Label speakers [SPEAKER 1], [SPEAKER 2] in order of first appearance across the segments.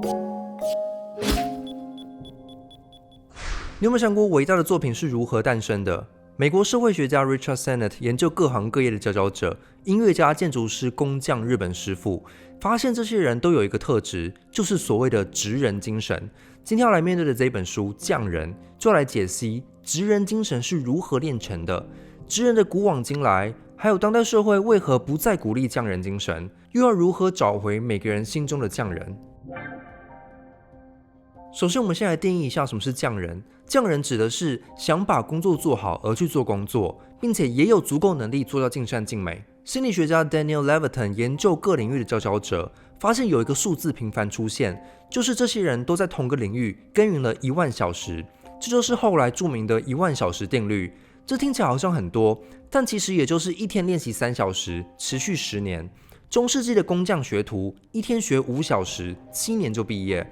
[SPEAKER 1] 你有没有想过伟大的作品是如何诞生的？美国社会学家 Richard Sennett 研究各行各业的佼佼者，音乐家、建筑师、工匠、日本师傅，发现这些人都有一个特质，就是所谓的职人精神。今天要来面对的这一本书《匠人》，就要来解析职人精神是如何炼成的，职人的古往今来，还有当代社会为何不再鼓励匠人精神，又要如何找回每个人心中的匠人。首先，我们先来定义一下什么是匠人。匠人指的是想把工作做好而去做工作，并且也有足够能力做到尽善尽美。心理学家 Daniel Levitin 研究各领域的佼佼者，发现有一个数字频繁出现，就是这些人都在同个领域耕耘了10000小时，这就是后来著名的10000小时定律。这听起来好像很多，但其实也就是一天练习3小时，持续10年。中世纪的工匠学徒一天学5小时，7年就毕业。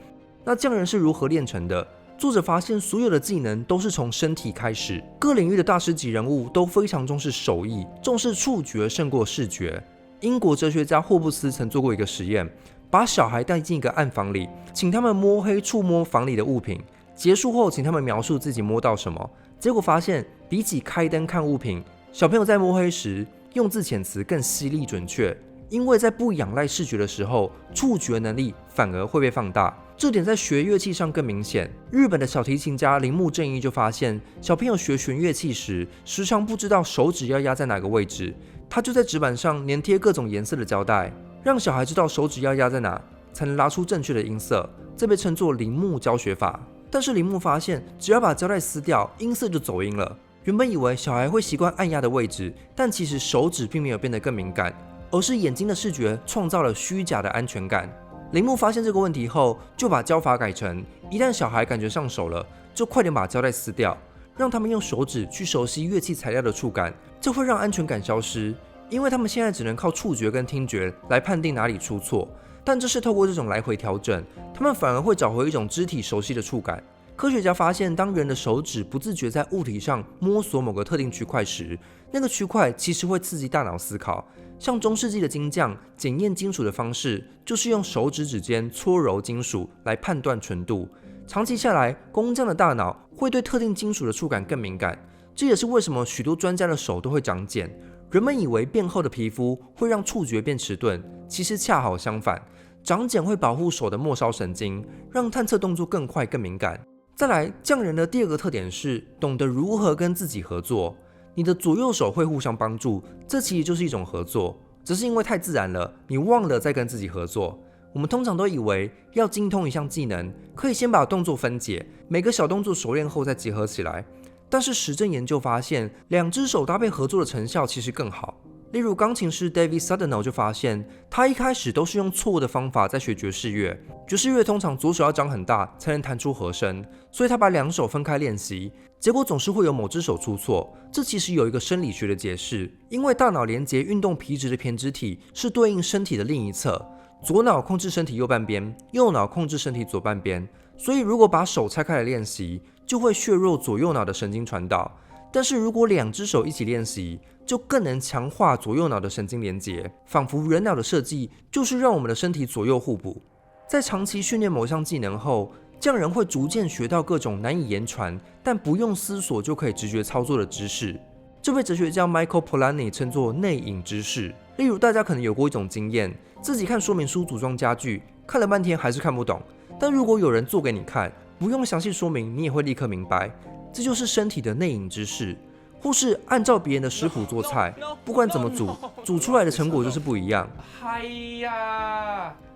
[SPEAKER 1] 那匠人是如何炼成的？作者发现所有的技能都是从身体开始，各领域的大师级人物都非常重视手艺，重视触觉胜过视觉。英国哲学家霍布斯曾做过一个实验，把小孩带进一个暗房里，请他们摸黑触摸房里的物品，结束后请他们描述自己摸到什么。结果发现，比起开灯看物品，小朋友在摸黑时用字遣词更犀利准确，因为在不仰赖视觉的时候，触觉能力反而会被放大。这点在学乐器上更明显。日本的小提琴家铃木正一就发现，小朋友学弦乐器时，时常不知道手指要压在哪个位置，他就在纸板上粘贴各种颜色的胶带，让小孩知道手指要压在哪，才能拉出正确的音色。这被称作铃木教学法。但是铃木发现，只要把胶带撕掉，音色就走音了。原本以为小孩会习惯按压的位置，但其实手指并没有变得更敏感，而是眼睛的视觉创造了虚假的安全感。铃木发现这个问题后，就把教法改成一旦小孩感觉上手了，就快点把胶带撕掉，让他们用手指去熟悉乐器材料的触感，这会让安全感消失，因为他们现在只能靠触觉跟听觉来判定哪里出错。但这是透过这种来回调整，他们反而会找回一种肢体熟悉的触感。科学家发现，当人的手指不自觉在物体上摸索某个特定区块时，那个区块其实会刺激大脑思考。像中世纪的金匠检验金属的方式，就是用手指指尖搓揉金属来判断纯度。长期下来，工匠的大脑会对特定金属的触感更敏感。这也是为什么许多专家的手都会长茧。人们以为变厚的皮肤会让触觉变迟钝，其实恰好相反，长茧会保护手的末梢神经，让探测动作更快更敏感。再来，匠人的第二个特点是懂得如何跟自己合作。你的左右手会互相帮助，这其实就是一种合作，只是因为太自然了，你忘了再跟自己合作。我们通常都以为要精通一项技能，可以先把动作分解，每个小动作熟练后再结合起来。但是实证研究发现，2只手搭配合作的成效其实更好。例如钢琴师 David Sudenow 就发现，他一开始都是用错误的方法在学爵士乐。爵士乐通常左手要张很大才能弹出和声，所以他把2手分开练习，结果总是会有某只手出错。这其实有一个生理学的解释，因为大脑连接运动皮质的胼胝体是对应身体的另一侧，左脑控制身体右半边，右脑控制身体左半边，所以如果把手拆开来练习，就会削弱左右脑的神经传导。但是如果2只手一起练习，就更能强化左右脑的神经连结，仿佛人脑的设计就是让我们的身体左右互补。在长期训练某项技能后，匠人会逐渐学到各种难以言传但不用思索就可以直觉操作的知识。这位哲学家 Michael Polanyi 称作内隐知识。例如大家可能有过一种经验，自己看说明书组装家具，看了半天还是看不懂，但如果有人做给你看，不用详细说明，你也会立刻明白。这就是身体的内隐知识。或是按照别人的食谱做菜，不管怎么煮，煮出来的成果就是不一样。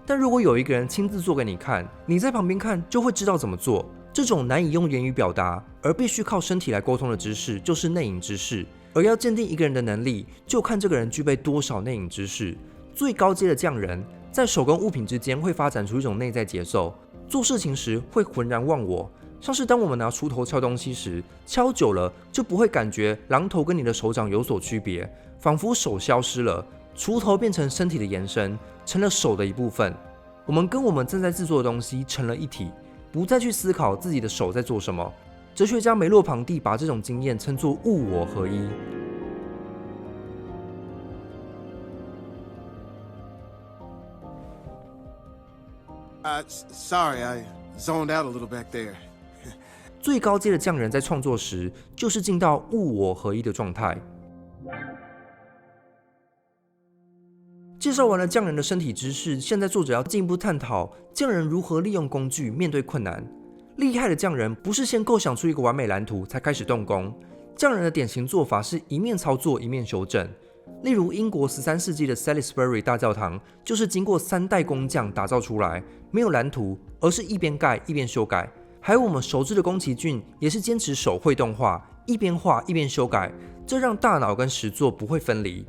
[SPEAKER 1] 但如果有一个人亲自做给你看，你在旁边看就会知道怎么做。这种难以用言语表达，而必须靠身体来沟通的知识，就是内隐知识。而要鉴定一个人的能力，就看这个人具备多少内隐知识。最高阶的匠人，在手跟物品之间会发展出一种内在节奏，做事情时会浑然忘我。像是当我们拿锄头敲东西时，敲久了就不会感觉榔头跟你的手掌有所区别，仿佛手消失了，锄头变成身体的延伸，成了手的一部分。我们跟我们正在制作的东西成了一体，不再去思考自己的手在做什么。哲学家梅洛庞蒂把这种经验称作物我合一。
[SPEAKER 2] Sorry, I zoned out a little back there.
[SPEAKER 1] 最高阶的匠人在创作时，就是进到物我合一的状态。介绍完了匠人的身体知识，现在作者要进一步探讨匠人如何利用工具面对困难。厉害的匠人不是先构想出一个完美蓝图才开始动工，匠人的典型做法是一面操作一面修正。例如英国13世纪的 Salisbury 大教堂就是经过3代工匠打造出来，没有蓝图，而是一边盖一边修改。还有我们熟知的宫崎骏也是坚持手绘动画，一边画一边修改，这让大脑跟实作不会分离。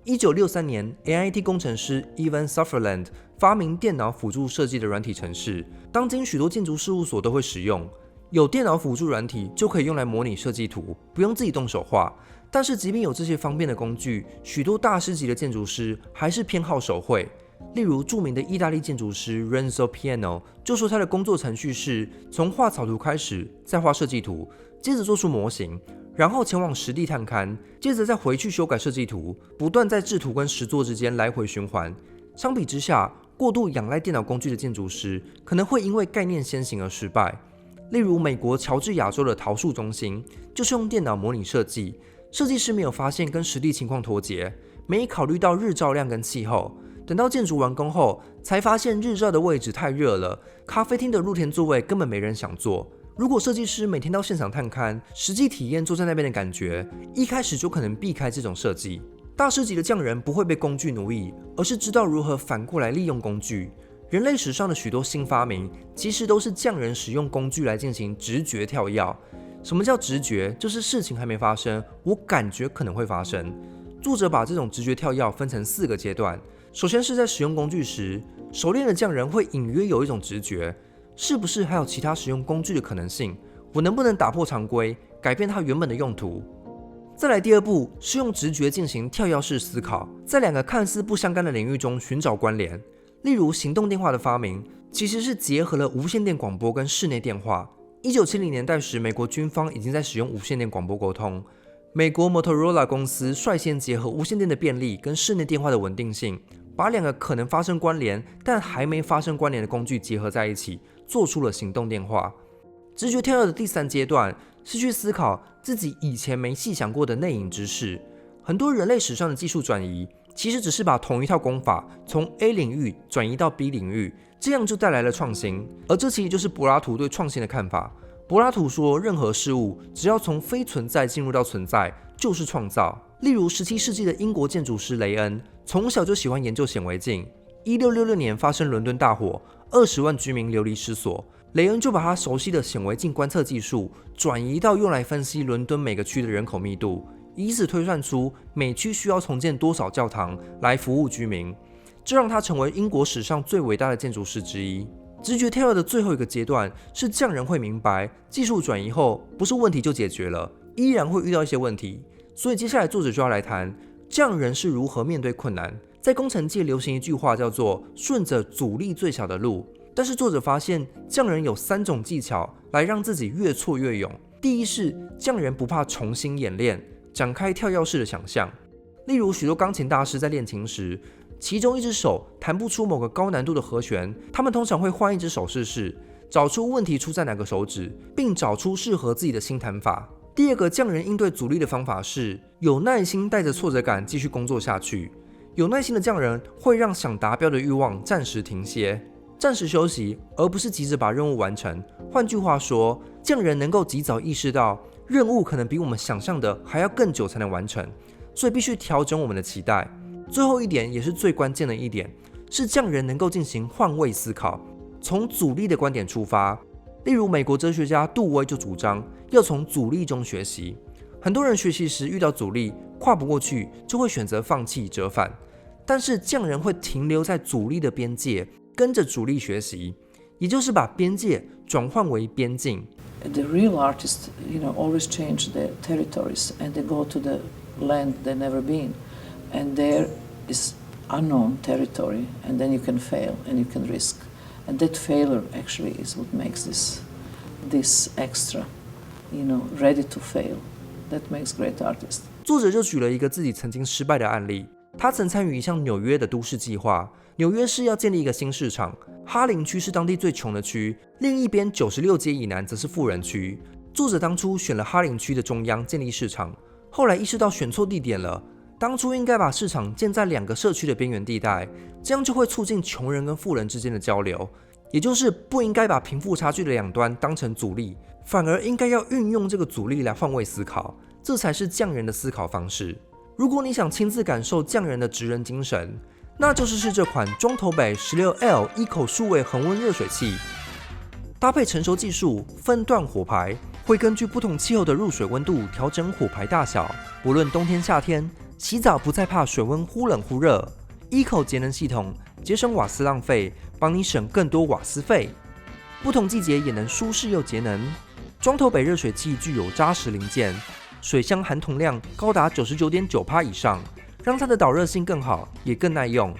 [SPEAKER 1] 1963年 ，MIT 工程师 Evan Sutherland 发明电脑辅助设计的软体程式，当今许多建筑事务所都会使用。有电脑辅助软体就可以用来模拟设计图，不用自己动手画。但是即便有这些方便的工具，许多大师级的建筑师还是偏好手绘。例如著名的意大利建筑师 Renzo Piano 就说他的工作程序是从画草图开始，再画设计图，接着做出模型，然后前往实地探勘，接着再回去修改设计图，不断在制图跟实作之间来回循环。相比之下，过度仰赖电脑工具的建筑师可能会因为概念先行而失败。例如美国乔治亚州的桃树中心就是用电脑模拟设计，设计师没有发现跟实地情况脱节，没考虑到日照量跟气候，等到建筑完工后才发现日照的位置太热了，咖啡厅的露天座位根本没人想坐。如果设计师每天到现场探勘，实际体验坐在那边的感觉，一开始就可能避开这种设计。大师级的匠人不会被工具奴役，而是知道如何反过来利用工具。人类史上的许多新发明，其实都是匠人使用工具来进行直觉跳跃。什么叫直觉？就是事情还没发生，我感觉可能会发生。作者把这种直觉跳跃分成4个阶段。首先是在使用工具时，熟练的匠人会隐约有一种直觉，是不是还有其他使用工具的可能性？我能不能打破常规，改变它原本的用途？再来第2步是用直觉进行跳跃式思考，在2个看似不相干的领域中寻找关联。例如行动电话的发明，其实是结合了无线电广播跟室内电话。1970年代时，美国军方已经在使用无线电广播沟通。美国 Motorola 公司率先结合无线电的便利跟室内电话的稳定性，把2个可能发生关联但还没发生关联的工具结合在一起，做出了行动电话。直觉跳跃的第3阶段是去思考自己以前没细想过的内隐知识。很多人类史上的技术转移，其实只是把同一套功法从 A 领域转移到 B 领域，这样就带来了创新。而这其实就是柏拉图对创新的看法。柏拉图说，任何事物只要从非存在进入到存在，就是创造。例如17世纪的英国建筑师雷恩，从小就喜欢研究显微镜。1666年发生伦敦大火，20万居民流离失所。雷恩就把他熟悉的显微镜观测技术转移到用来分析伦敦每个区的人口密度，以此推算出每区需要重建多少教堂来服务居民，这让他成为英国史上最伟大的建筑师之一。直觉跳跃的最后一个阶段是匠人会明白，技术转移后不是问题就解决了，依然会遇到一些问题。所以接下来作者就要来谈匠人是如何面对困难。在工程界流行一句话叫做顺着阻力最小的路，但是作者发现匠人有3种技巧来让自己越挫越勇。第一是匠人不怕重新演练，展开跳跃式的想象。例如许多钢琴大师在练琴时，其中一只手弹不出某个高难度的和弦，他们通常会换一只手试试，找出问题出在哪个手指，并找出适合自己的新弹法。第2个匠人应对阻力的方法是有耐心带着挫折感继续工作下去。有耐心的匠人会让想达标的欲望暂时停歇，暂时休息，而不是急着把任务完成。换句话说，匠人能够及早意识到任务可能比我们想象的还要更久才能完成，所以必须调整我们的期待。最后一点也是最关键的一点，是匠人能够进行换位思考，从阻力的观点出发。例如美国哲学家杜威就主张要从阻力中学习。很多人学习时遇到阻力跨不过去，就会选择放弃折返，但是匠人会停留在阻力的边界，跟着阻力学习，也就是把边界转换为边境。
[SPEAKER 3] The real artists, always change the territories and they go to the land they've never been, and there is unknown territory, and then you can fail and you can risk, and that failure actually is what makes this extra, ready to fail. That makes great artists.
[SPEAKER 1] 作者就举了一个自己曾经失败的案例。他曾参与一项纽约的都市计划，纽约市要建立一个新市场，哈林区是当地最穷的区，另一边96街以南则是富人区。作者当初选了哈林区的中央建立市场，后来意识到选错地点了，当初应该把市场建在2个社区的边缘地带，这样就会促进穷人跟富人之间的交流，也就是不应该把贫富差距的两端当成阻力，反而应该要运用这个阻力来换位思考，这才是匠人的思考方式。如果你想亲自感受匠人的职人精神，那就是试这款中投北 16L 一口数位恒温热水器，搭配成熟技术分段火排，会根据不同气候的入水温度调整火排大小，不论冬天夏天，洗澡不再怕水温忽冷忽热。一口节能系统节省瓦斯浪费，帮你省更多瓦斯费，不同季节也能舒适又节能。中投北热水器具有扎实零件，水箱含铜量高达 99.9% 以上，让它的导热性更好，也更耐用。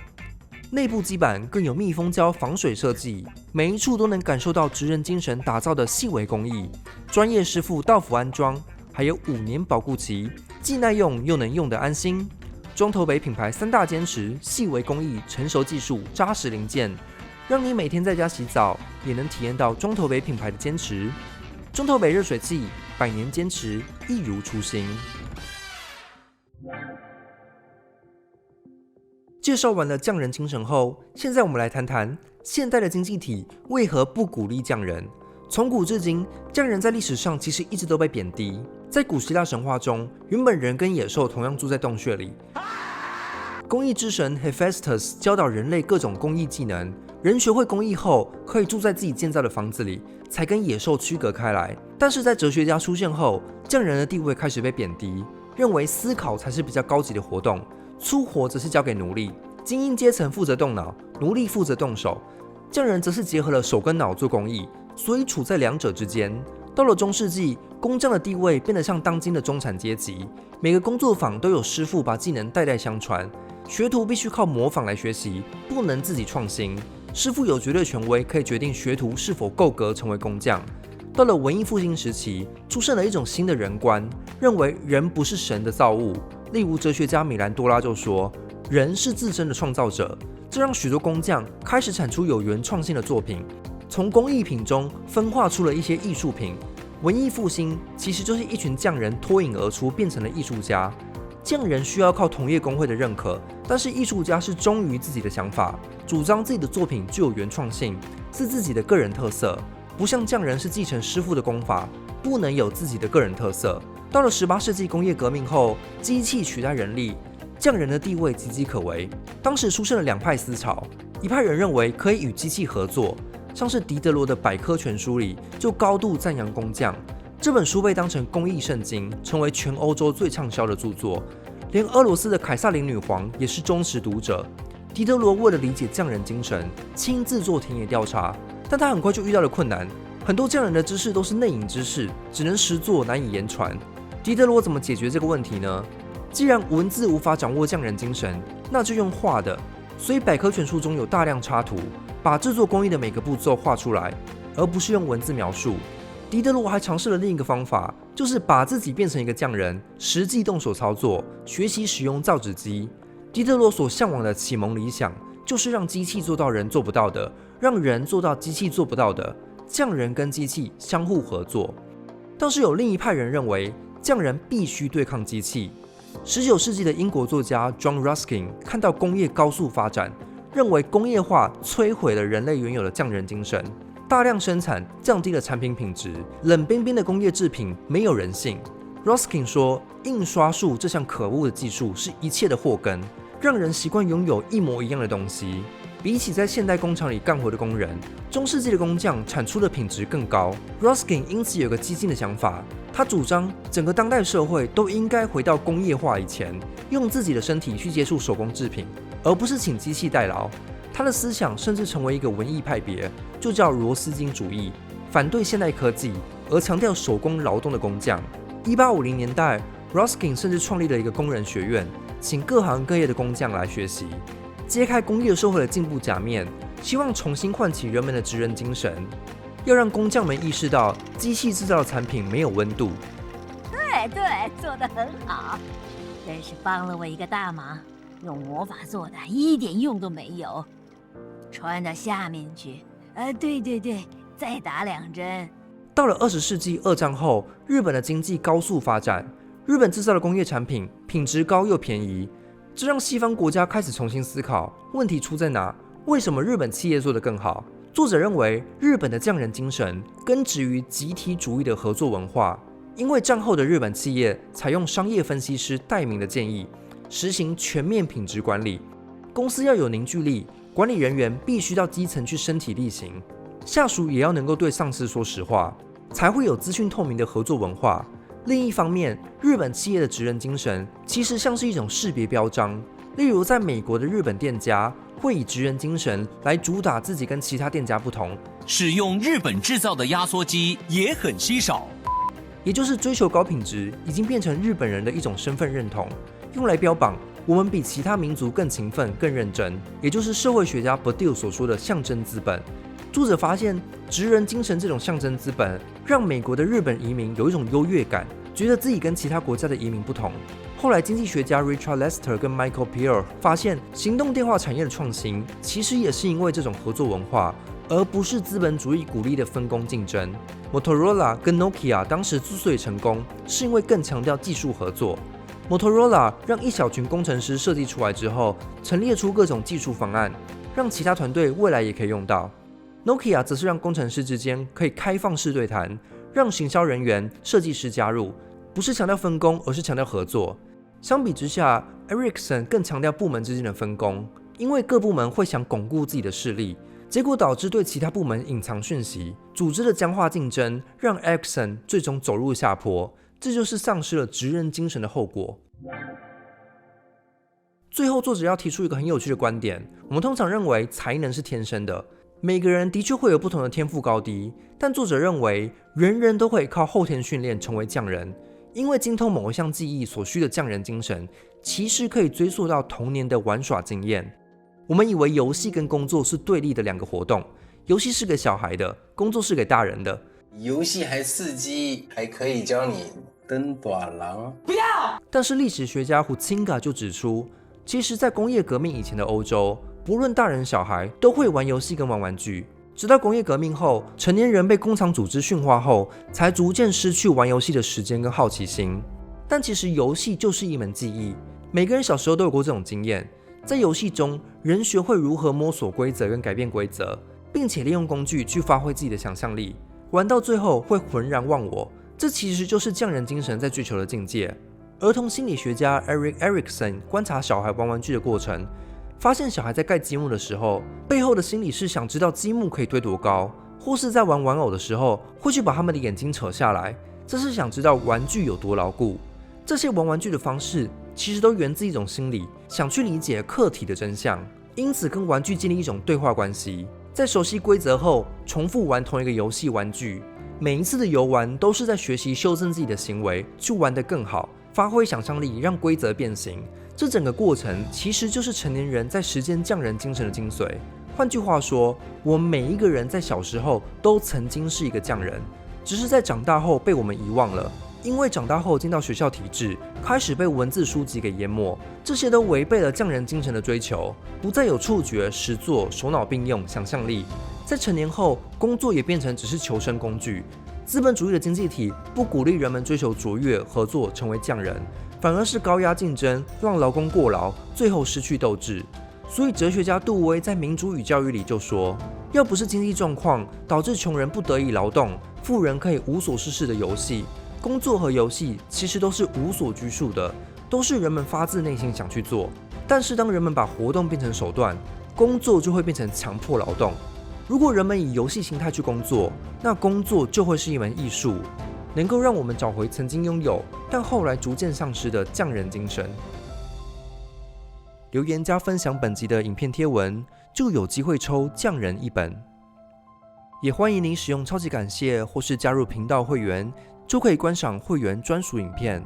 [SPEAKER 1] 内部基板更有密封胶防水设计，每一处都能感受到职人精神打造的细微工艺，专业师傅到府安装，还有5年保固期，既耐用又能用得安心。中投北品牌3大坚持：细微工艺、成熟技术、扎实零件，让你每天在家洗澡也能体验到中投北品牌的坚持。中投北热水器，100年坚持，一如初心。介绍完了匠人精神后，现在我们来谈谈现代的经济体为何不鼓励匠人。从古至今，匠人在历史上其实一直都被贬低。在古希腊神话中，原本人跟野兽同样住在洞穴里，工艺之神 Hephaestus 教导人类各种工艺技能，人学会工艺后，可以住在自己建造的房子里，才跟野兽区隔开来。但是在哲学家出现后，匠人的地位开始被贬低，认为思考才是比较高级的活动，粗活则是交给奴隶，精英阶层负责动脑，奴隶负责动手，匠人则是结合了手跟脑做工艺，所以处在两者之间。到了中世纪，工匠的地位变得像当今的中产阶级，每个工作坊都有师傅把技能代代相传，学徒必须靠模仿来学习，不能自己创新。师傅有绝对权威，可以决定学徒是否够格成为工匠。到了文艺复兴时期，出现了一种新的人观，认为人不是神的造物。例如哲学家米兰多拉就说，人是自身的创造者，这让许多工匠开始产出有原创性的作品，从工艺品中分化出了一些艺术品。文艺复兴其实就是一群匠人脱颖而出，变成了艺术家。匠人需要靠同业工会的认可，但是艺术家是忠于自己的想法，主张自己的作品具有原创性，是自己的个人特色，不像匠人是继承师傅的功法，不能有自己的个人特色。到了18世纪工业革命后，机器取代人力，匠人的地位岌岌可危。当时出现了2派思潮，一派人认为可以与机器合作，像是狄德罗的百科全书里就高度赞扬工匠，这本书被当成工艺圣经，成为全欧洲最畅销的著作，连俄罗斯的凯撒琳女皇也是忠实读者。狄德罗为了理解匠人精神，亲自做田野调查，但他很快就遇到了困难，很多匠人的知识都是内隐知识，只能实作，难以言传。狄德罗怎么解决这个问题呢？既然文字无法掌握匠人精神，那就用画的，所以百科全书中有大量插图，把制作工艺的每个步骤画出来，而不是用文字描述。狄德罗还尝试了另一个方法，就是把自己变成一个匠人，实际动手操作，学习使用造纸机。狄德罗所向往的启蒙理想，就是让机器做到人做不到的，让人做到机器做不到的，匠人跟机器相互合作。倒是有另一派人认为，匠人必须对抗机器。19世纪的英国作家 John Ruskin 看到工业高速发展，认为工业化摧毁了人类原有的匠人精神，大量生产降低了产品品质，冷冰冰的工业制品没有人性。Ruskin 说，印刷术这项可恶的技术是一切的祸根，让人习惯拥有一模一样的东西。比起在现代工厂里干活的工人，中世纪的工匠产出的品质更高。Ruskin 因此有个激进的想法，他主张整个当代社会都应该回到工业化以前，用自己的身体去接触手工制品，而不是请机器代劳。他的思想甚至成为一个文艺派别，就叫罗斯金主义，反对现代科技，而强调手工劳动的工匠。1850年代 ，Ruskin 甚至创立了一个工人学院，请各行各业的工匠来学习，揭开工业社会的进步假面，希望重新唤起人们的职人精神，要让工匠们意识到机器制造的产品没有温度。
[SPEAKER 4] 对，做得很好，真是帮了我一个大忙。用魔法做的，一点用都没有。穿到下面去，对，再打2针。
[SPEAKER 1] 到了20世纪2战后，日本的经济高速发展，日本制造的工业产品品质高又便宜，这让西方国家开始重新思考问题出在哪，为什么日本企业做得更好。作者认为，日本的匠人精神根植于集体主义的合作文化，因为战后的日本企业采用商业分析师戴明的建议，实行全面品质管理，公司要有凝聚力，管理人员必须到基层去身体力行，下属也要能够对上司说实话，才会有资讯透明的合作文化。另一方面，日本企业的职人精神其实像是一种识别标章，例如在美国的日本店家会以职人精神来主打自己跟其他店家不同，
[SPEAKER 5] 使用日本制造的压缩机也很稀少，
[SPEAKER 1] 也就是追求高品质已经变成日本人的一种身份认同，用来标榜我们比其他民族更勤奋、更认真，也就是社会学家 Badiou 所说的象征资本。作者发现，职人精神这种象征资本，让美国的日本移民有一种优越感，觉得自己跟其他国家的移民不同。后来，经济学家 Richard Lester 跟 Michael Peer 发现，行动电话产业的创新其实也是因为这种合作文化，而不是资本主义鼓励的分工竞争。Motorola 跟 Nokia 当时之所以成功，是因为更强调技术合作。Motorola 让一小群工程师设计出来之后，陈列出各种技术方案，让其他团队未来也可以用到。Nokia 则是让工程师之间可以开放式对谈，让行销人员、设计师加入，不是强调分工，而是强调合作。相比之下 ，Ericsson 更强调部门之间的分工，因为各部门会想巩固自己的势力，结果导致对其他部门隐藏讯息，组织的僵化竞争，让 Ericsson 最终走入下坡，这就是丧失了职人精神的后果。最后，作者要提出一个很有趣的观点：我们通常认为才能是天生的。每个人的确会有不同的天赋高低，但作者认为人人都可以靠后天训练成为匠人，因为精通某一项技艺所需的匠人精神，其实可以追溯到童年的玩耍经验。我们以为游戏跟工作是对立的两个活动，游戏是给小孩的，工作是给大人的。
[SPEAKER 6] 游戏还刺激，还可以教你登短廊。
[SPEAKER 4] 不要！
[SPEAKER 1] 但是历史学家胡钦嘎就指出，其实在工业革命以前的欧洲，不论大人小孩都会玩游戏跟玩玩具，直到工业革命后，成年人被工厂组织驯化后，才逐渐失去玩游戏的时间跟好奇心。但其实游戏就是一门技艺，每个人小时候都有过这种经验。在游戏中，人学会如何摸索规则跟改变规则，并且利用工具去发挥自己的想象力，玩到最后会浑然忘我。这其实就是匠人精神在追求的境界。儿童心理学家 Erik Erikson 观察小孩玩玩具的过程，发现小孩在盖积木的时候，背后的心理是想知道积木可以堆多高，或是在玩玩偶的时候，会去把他们的眼睛扯下来，这是想知道玩具有多牢固。这些玩玩具的方式其实都源自一种心理，想去理解客体的真相，因此跟玩具建立一种对话关系。在熟悉规则后，重复玩同一个游戏玩具，每一次的游玩都是在学习修正自己的行为，去玩得更好，发挥想象力，让规则变形。这整个过程其实就是成年人在实践匠人精神的精髓。换句话说，我们每一个人在小时候都曾经是一个匠人，只是在长大后被我们遗忘了。因为长大后进到学校体制，开始被文字书籍给淹没，这些都违背了匠人精神的追求，不再有触觉、实作、手脑并用、想象力。在成年后，工作也变成只是求生工具。资本主义的经济体不鼓励人们追求卓越、合作，成为匠人，反而是高压竞争，让劳工过劳，最后失去斗志。所以哲学家杜威在《民主与教育》里就说，要不是经济状况导致穷人不得已劳动，富人可以无所事事的游戏，工作和游戏其实都是无所拘束的，都是人们发自内心想去做。但是当人们把活动变成手段，工作就会变成强迫劳动。如果人们以游戏心态去工作，那工作就会是一门艺术，能够让我们找回曾经拥有但后来逐渐丧失的匠人精神。留言加分享本集的影片贴文，就有机会抽匠人一本。也欢迎您使用超级感谢或是加入频道会员，就可以观赏会员专属影片。